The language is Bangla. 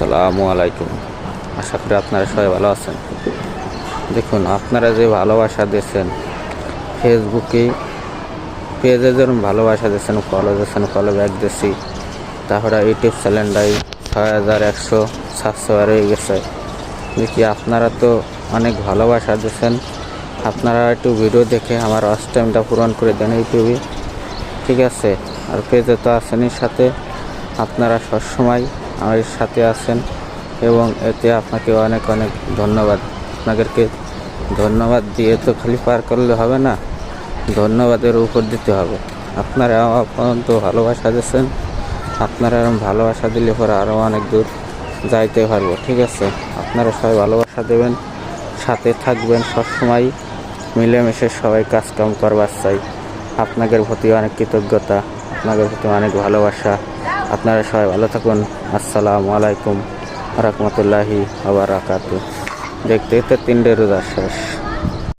আসসালামু আলাইকুম। আশা করি আপনারা সবাই ভালো আছেন। দেখুন, আপনারা যে ভালোবাসা দিয়েছেন, ফেসবুকে পেজে যেরকম ভালোবাসা দিয়েছেন, ফলো দিয়েছেন, ফলো ব্যাক দিয়েছি, তারপরে ইউটিউব চ্যানেলটাই 6100 সাবস্ক্রাইবার হয়ে গেছে। দেখি আপনারা তো অনেক ভালোবাসা দিয়েছেন, আপনারা একটু ভিডিও দেখে আমার ওয়াচ টাইমটা পূরণ করে দেন ইউটিউবে, ঠিক আছে? আর পেজে তো আছেনই সাথে, আপনারা সবসময় আমার সাথে আছেন এবং এতে আপনাকে অনেক অনেক ধন্যবাদ। আপনাদেরকে ধন্যবাদ দিয়ে তো খালি পার করলে হবে না, ধন্যবাদের উপর দিতে হবে। আপনারা পর্যন্ত ভালোবাসা দিয়েছেন, আপনারা এরকম ভালোবাসা দিলে পরে আরও অনেক দূর যাইতে পারবো, ঠিক আছে? আপনারা সবাই ভালোবাসা দেবেন, সাথে থাকবেন, সবসময় মিলেমিশে সবাই কাজকাম করবার চাই। আপনাদের প্রতি অনেক কৃতজ্ঞতা, আপনাদের প্রতি অনেক ভালোবাসা। আপনারা সবাই ভালো থাকুন। আসসালামু আলাইকুম রাহমাতুল্লাহি ওয়া বারাকাতুহু। দেখতে দেখতে 3 রোজা শেষ।